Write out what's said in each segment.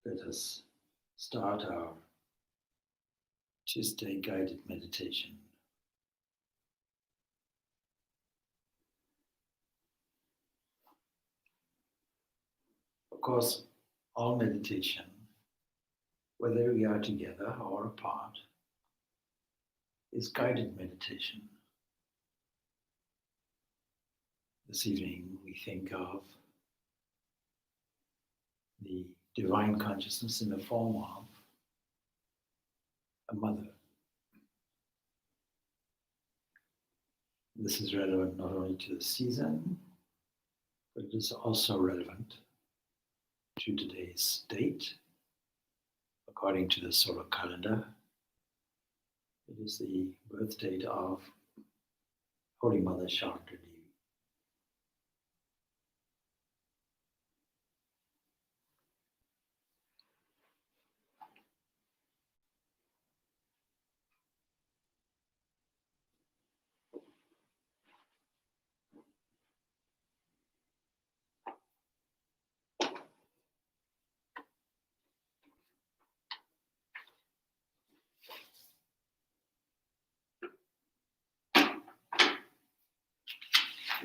Let us start our Tuesday guided meditation. Of course, all meditation, whether we are together or apart, is guided meditation. This evening we think of the divine consciousness in the form of a mother. This is relevant not only to the season, but it is also relevant to today's date. According to the solar calendar, it is the birth date of Holy Mother Sharda Devi.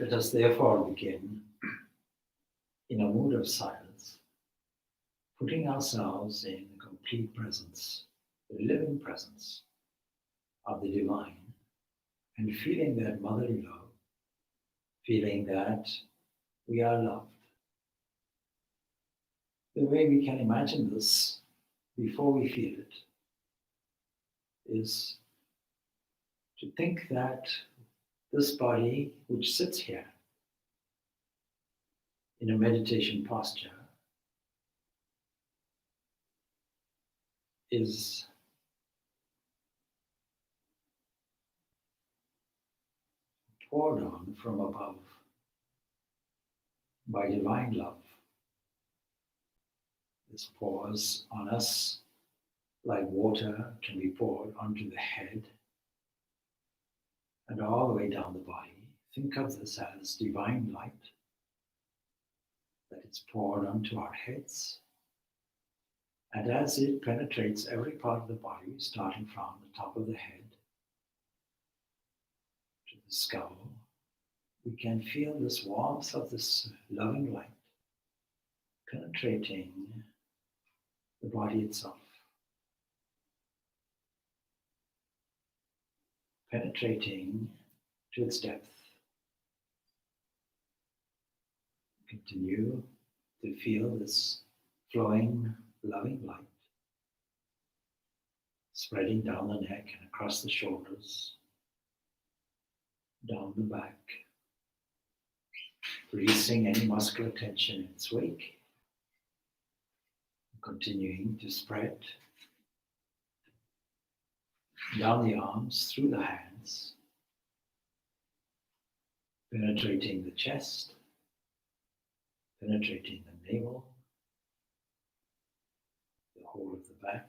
Let us therefore begin in a mood of silence, putting ourselves in complete presence, the living presence of the divine, and feeling that motherly love, feeling that we are loved. The way we can imagine this before we feel it is to think that this body, which sits here in a meditation posture, is poured on from above by divine love. This pours on us like water can be poured onto the head and all the way down the body. Think of this as divine light, that it's poured onto our heads. And as it penetrates every part of the body, starting from the top of the head to the skull, we can feel this warmth of this loving light penetrating the body itself, penetrating to its depth. Continue to feel this flowing, loving light spreading down the neck and across the shoulders, down the back, releasing any muscular tension in its wake, continuing to spread down the arms, through the hands, penetrating the chest, penetrating the navel, the whole of the back,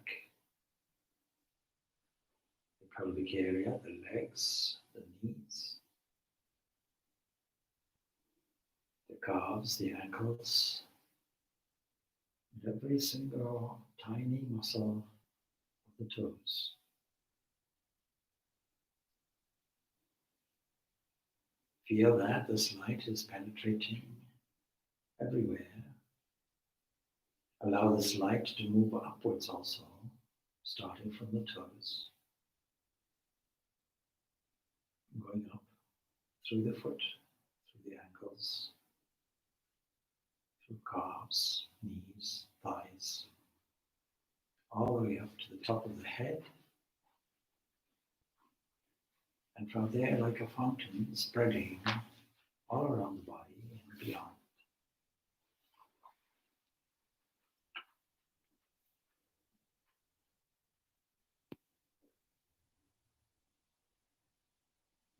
the pelvic area, the legs, the knees, the calves, the ankles, and every single tiny muscle of the toes. Feel that this light is penetrating everywhere. Allow this light to move upwards also, starting from the toes, going up through the foot, through the ankles, through calves, knees, thighs, all the way up to the top of the head. And from there, like a fountain, spreading all around the body and beyond.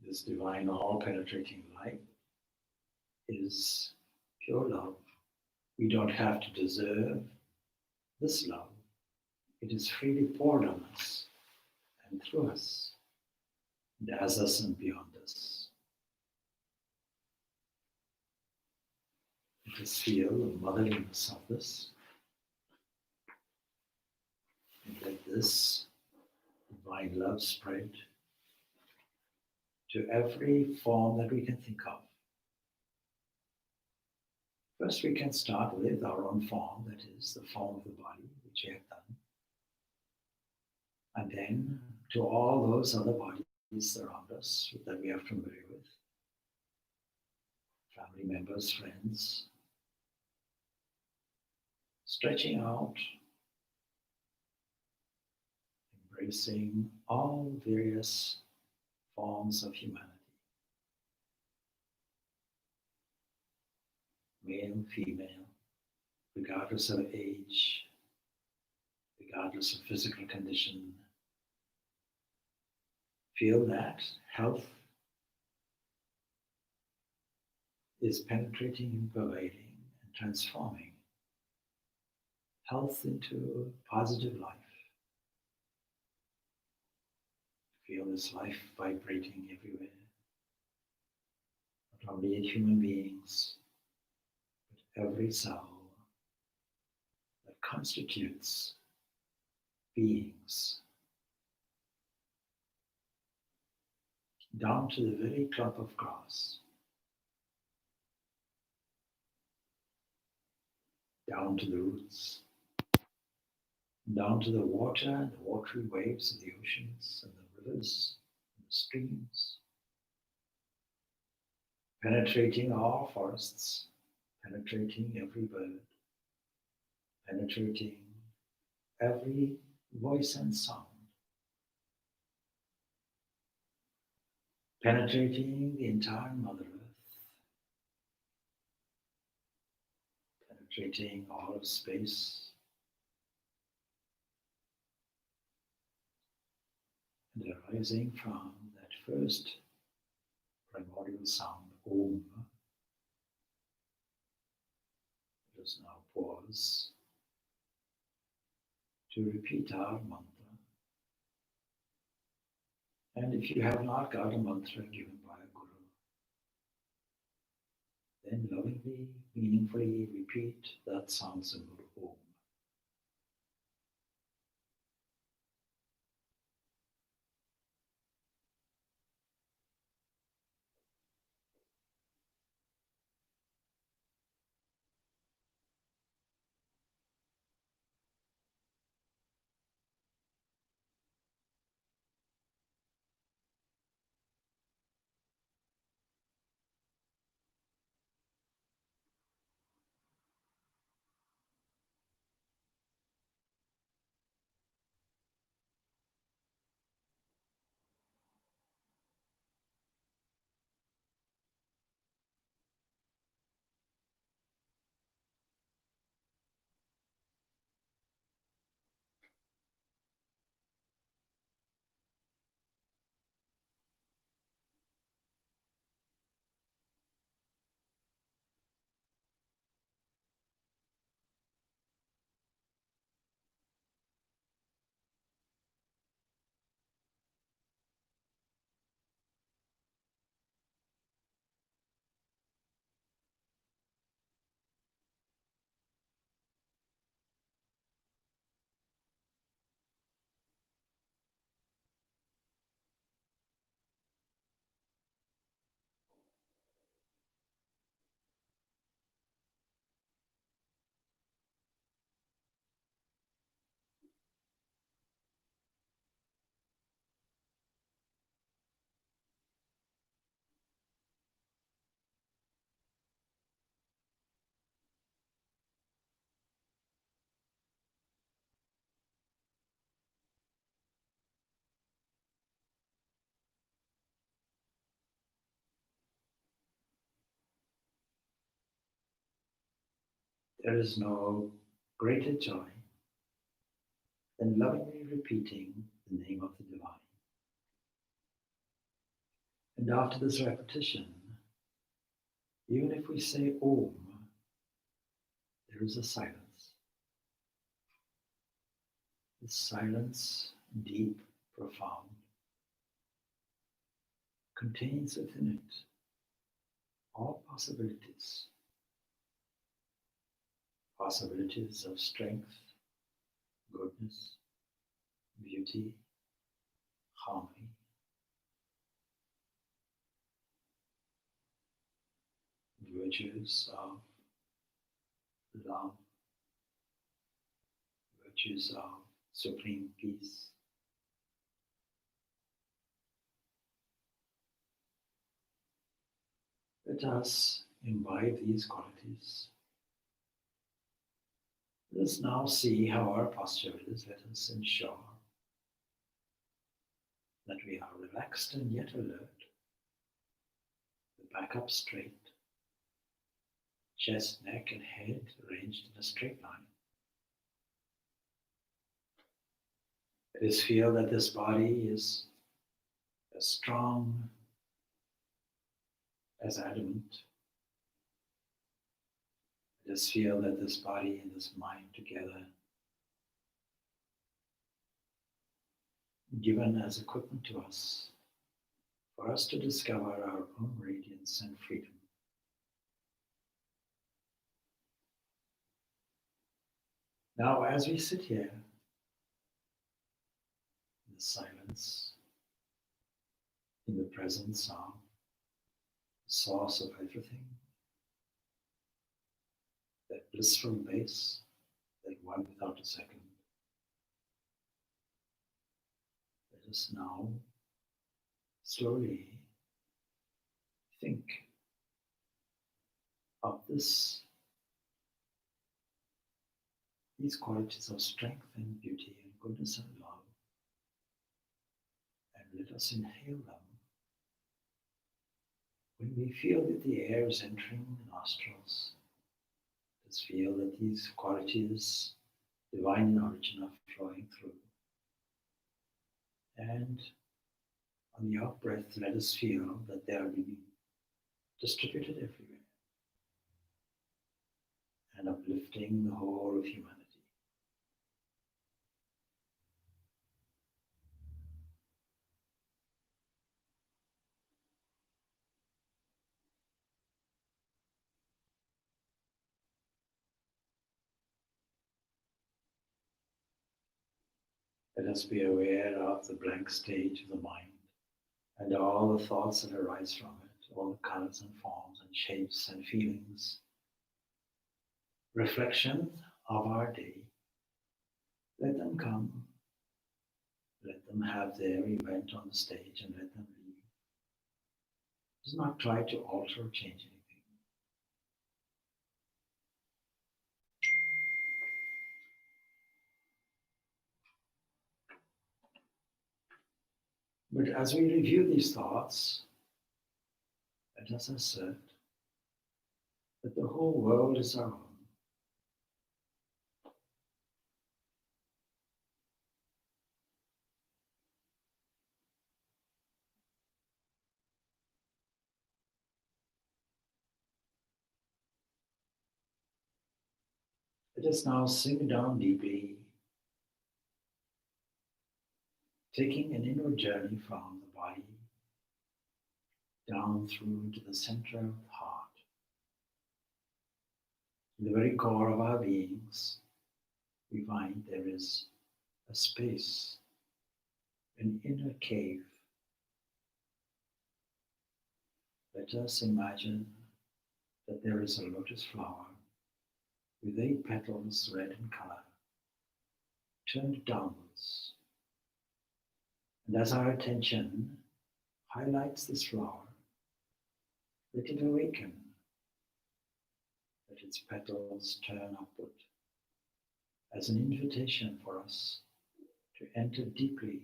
This divine, all-penetrating light is pure love. We don't have to deserve this love. It is freely poured on us and through us, and as us and beyond us. Let us feel the motherliness of this. Let this divine love spread to every form that we can think of. First, we can start with our own form, that is the form of the body, which we have done. And then to all those other bodies around us that we are familiar with, family members, friends, stretching out, embracing all various forms of humanity, male, female, regardless of age, regardless of physical condition. Feel that health is penetrating and pervading and transforming health into positive life. Feel this life vibrating everywhere, not only in human beings, but every cell that constitutes beings, down to the very clump of grass, down to the roots, down to the water and the watery waves of the oceans and the rivers and the streams, penetrating all forests, penetrating every bird, penetrating every voice and sound, penetrating the entire Mother Earth, penetrating all of space, and arising from that first primordial sound, Om. Let us now pause to repeat our mantra. And if you have not got a mantra given by a guru, then lovingly, meaningfully repeat that sound symbol, Om. There is no greater joy than lovingly repeating the name of the divine. And after this repetition, even if we say Om, there is a silence. This silence, deep, profound, contains within it all possibilities. Possibilities of strength, goodness, beauty, harmony, virtues of love, virtues of supreme peace. Let us imbibe these qualities. Let us now see how our posture is. Let us ensure that we are relaxed and yet alert. The back up straight, chest, neck, and head arranged in a straight line. Let us feel that this body is as strong as adamant. Let us feel that this body and this mind together, given as equipment to us, for us to discover our own radiance and freedom. Now, as we sit here in the silence, in the presence of the source of everything, that blissful base, that one without a second, let us now slowly think of these qualities of strength and beauty and goodness and love, and let us inhale them. When we feel that the air is entering the nostrils, let us feel that these qualities, divine in origin, are flowing through. And on the out breath, let us feel that they are being distributed everywhere and uplifting the whole of humanity. Let us be aware of the blank stage of the mind and all the thoughts that arise from it, all the colors and forms and shapes and feelings, reflections of our day. Let them come, let them have their event on the stage and let them leave. Do not try to alter or change anything. But as we review these thoughts, let us assert that the whole world is our own. Let us now sink down deeply, taking an inward journey from the body down through to the center of the heart. In the very core of our beings, we find there is a space, an inner cave. Let us imagine that there is a lotus flower with 8 petals, red in color, turned downwards. And as our attention highlights this flower, let it awaken, let its petals turn upward as an invitation for us to enter deeply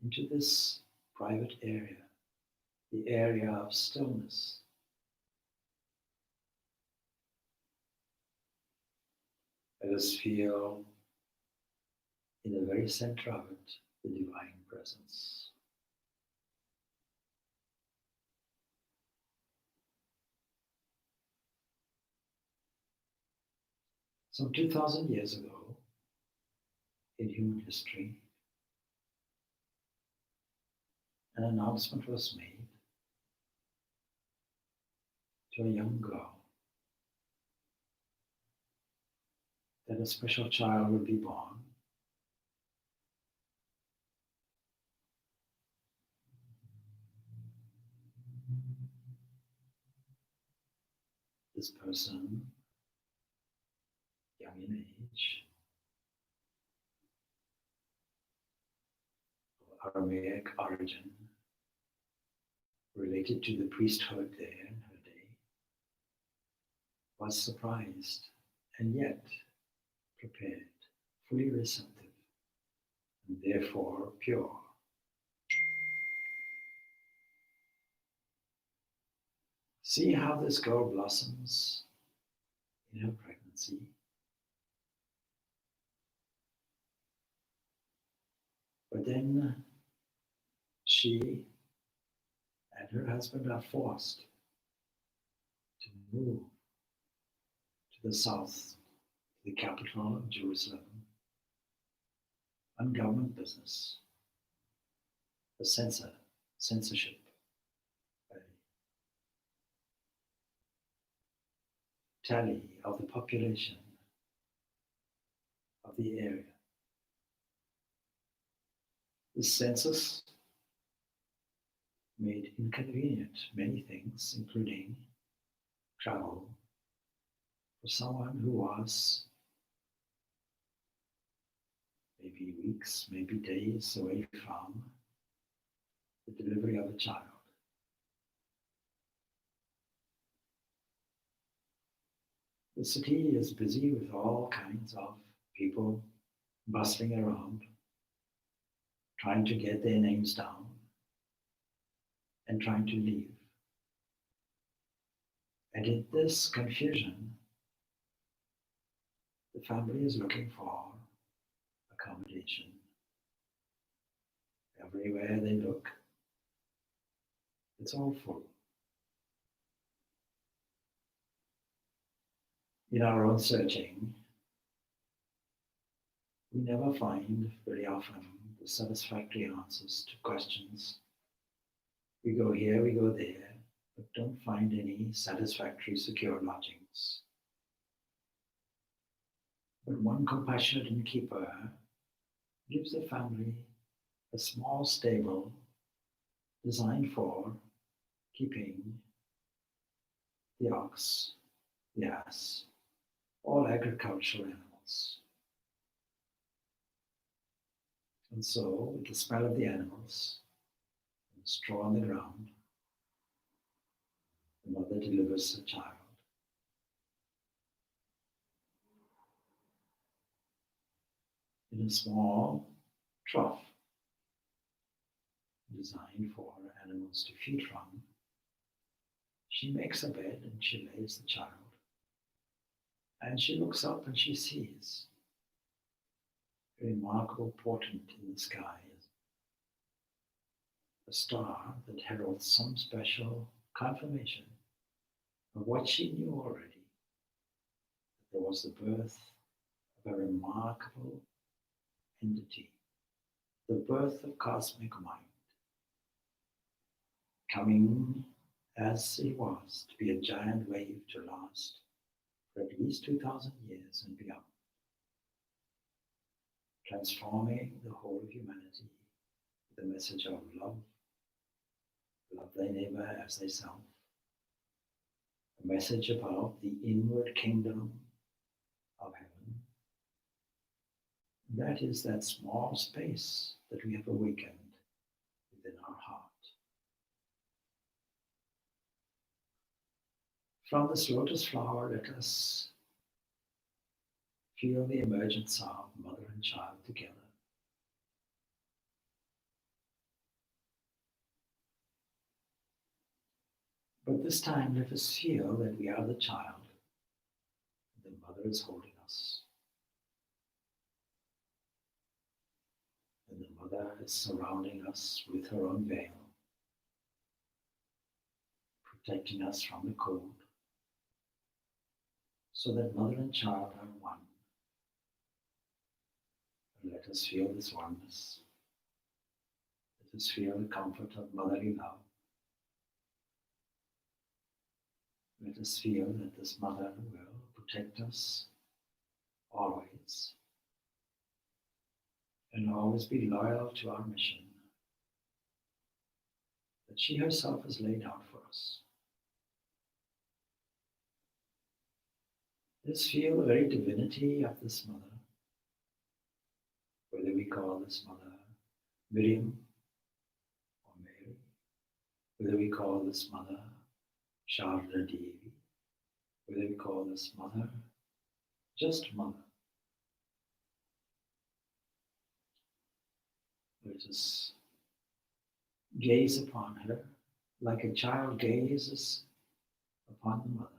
into this private area, the area of stillness. Let us feel in the very center of it the divine presence. Some 2,000 years ago, in human history, an announcement was made to a young girl that a special child would be born This person, young in age, of Aramaic origin, related to the priesthood there in her day, was surprised and yet prepared, fully receptive, and therefore pure. See how this girl blossoms in her pregnancy. But then she and her husband are forced to move to the south, to the capital of Jerusalem, on government business, the censorship, tally of the population of the area. The census made inconvenient many things, including travel, for someone who was maybe weeks, maybe days away from the delivery of a child. The city is busy with all kinds of people bustling around, trying to get their names down and trying to leave. And in this confusion, the family is looking for accommodation. Everywhere they look, it's all full. In our own searching, we never find very often the satisfactory answers to questions. We go here, we go there, but don't find any satisfactory, secure lodgings. But one compassionate innkeeper gives the family a small stable designed for keeping the ox, the ass, all agricultural animals. And so, with the smell of the animals and the straw on the ground, the mother delivers a child. In a small trough designed for animals to feed from, she makes a bed and she lays the child. And she looks up and she sees a remarkable portent in the sky, a star that heralds some special confirmation of what she knew already, that there was the birth of a remarkable entity, the birth of cosmic mind, coming as it was to be a giant wave to last for at least 2,000 years and beyond, transforming the whole of humanity with the message of love, love thy neighbor as thyself, a message about the inward kingdom of heaven. That is that small space that we have awakened within our heart. From this lotus flower, let us feel the emergence of mother and child together. But this time, let us feel that we are the child. The mother is holding us. And the mother is surrounding us with her own veil, protecting us from the cold, so that mother and child are one. And let us feel this oneness. Let us feel the comfort of motherly love. Let us feel that this mother will protect us always and always be loyal to our mission that she herself has laid out for us. Let's feel the very divinity of this mother, whether we call this mother Miriam or Mary, whether we call this mother Sharda Devi, whether we call this mother just mother. Let us gaze upon her like a child gazes upon the mother,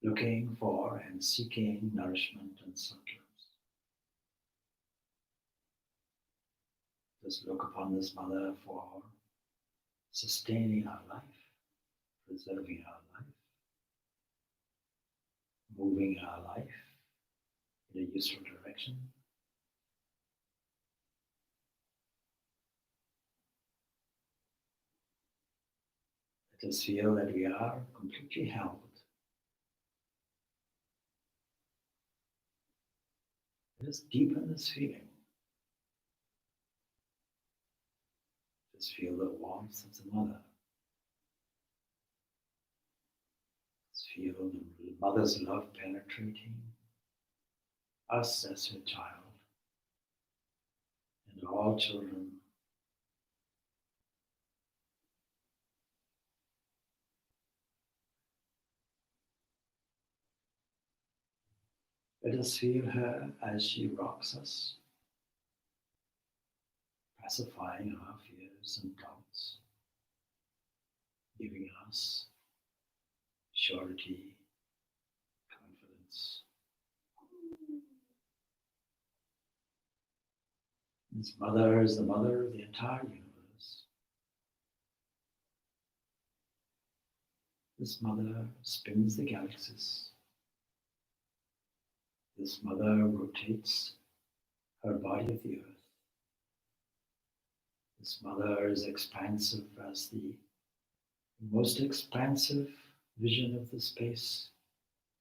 looking for and seeking nourishment and sustenance. Just look upon this mother for sustaining our life, preserving our life, moving our life in a useful direction. Let us feel that we are completely held. Let us deepen this feeling. Just feel the warmth of the mother. Just feel the mother's love penetrating us as her child and all children. Let us feel her as she rocks us, pacifying our fears and doubts, giving us surety, confidence. This mother is the mother of the entire universe. This mother spins the galaxies. This mother rotates her body of the earth. This mother is expansive as the most expansive vision of the space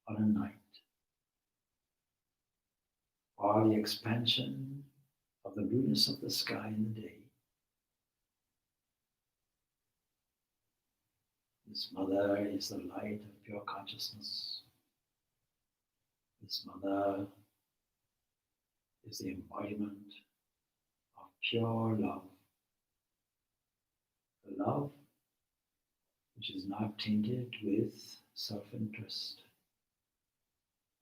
on a night, or the expansion of the blueness of the sky in the day. This mother is the light of pure consciousness. This mother is the embodiment of pure love. A love which is not tainted with self-interest.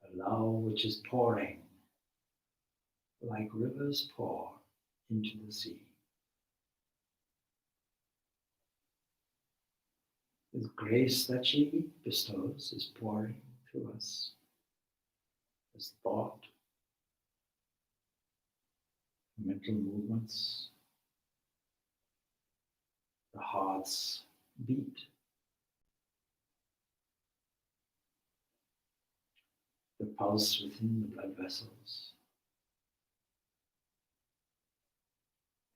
A love which is pouring like rivers pour into the sea. The grace that she bestows is pouring through us as thought, mental movements, the heart's beat. The pulse within the blood vessels,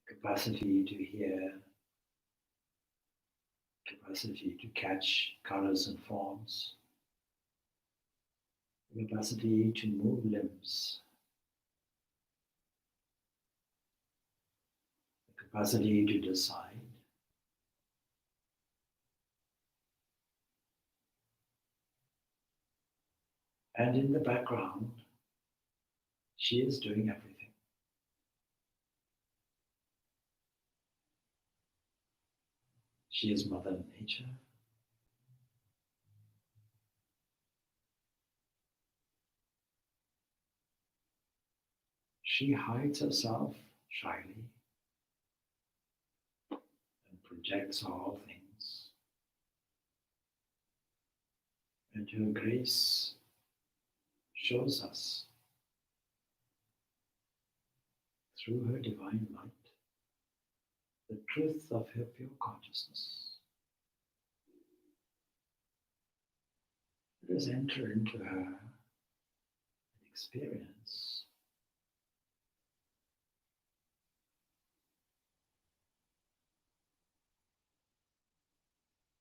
capacity to hear, capacity to catch colors and forms, the capacity to move limbs, the capacity to decide, and in the background, she is doing everything. She is Mother Nature. She hides herself shyly and projects all things. And her grace shows us through her divine light the truth of her pure consciousness. Let us enter into her and experience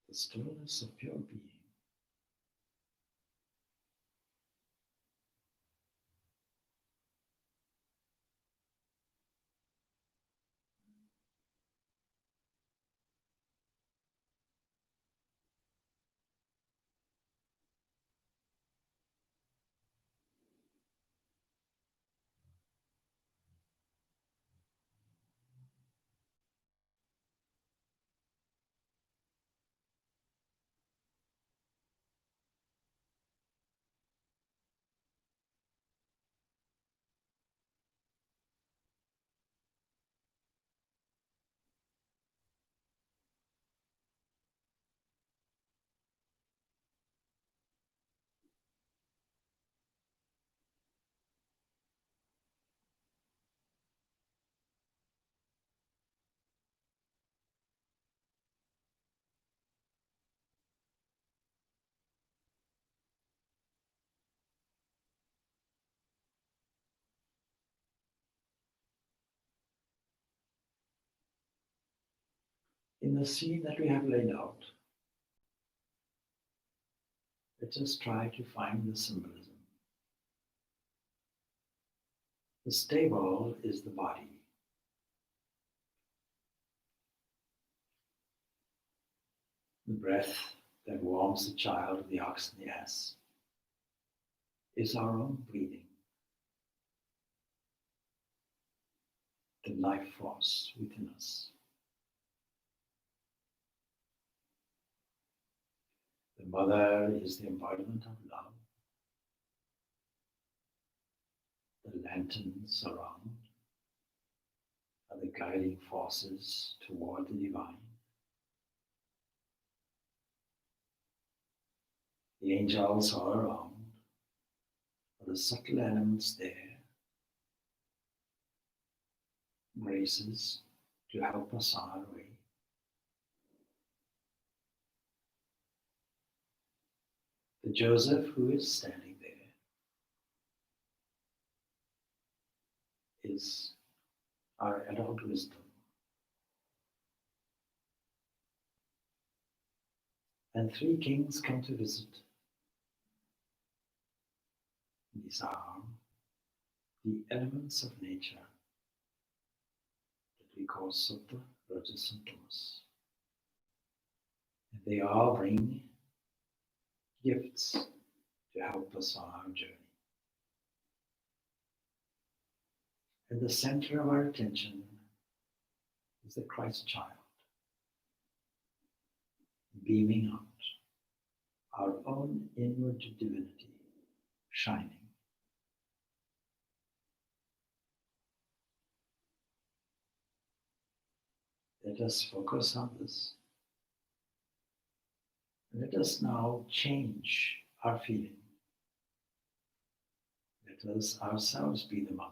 the stillness of pure being. In the scene that we have laid out, let us try to find the symbolism. The stable is the body. The breath that warms the child of the ox and the ass is our own breathing. The life force within us. The mother is the embodiment of love. The lanterns around are the guiding forces toward the divine. The angels all around are the subtle elements there, graces to help us on our way. The Joseph who is standing there is our adult wisdom. And three kings come to visit. These are the elements of nature that we call Sattva, Rajas and Tamas. And they all bring gifts to help us on our journey. At the center of our attention is the Christ child, beaming out, our own inward divinity shining. Let us focus on this. Let us now change our feeling. Let us ourselves be the mother.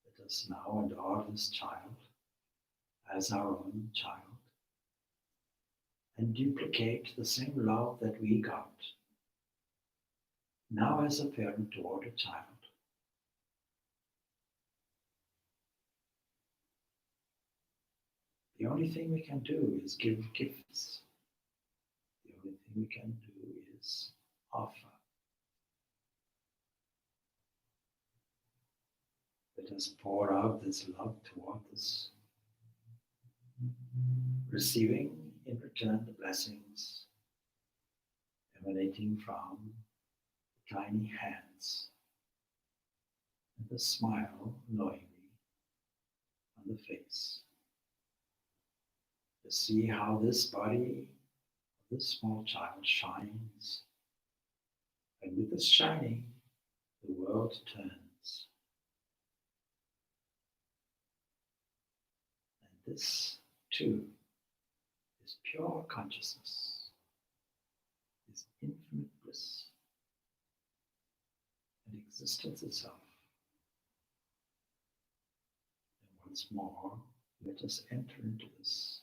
Let us now adore this child as our own child and duplicate the same love that we got now as a parent toward a child. The only thing we can do is give gifts. The only thing we can do is offer. Let us pour out this love toward us, receiving in return the blessings emanating from the tiny hands and the smile knowingly on the face. To see how this body of this small child shines, and with this shining, the world turns. And this, too, is pure consciousness, is infinite bliss, and existence itself. And once more, let us enter into this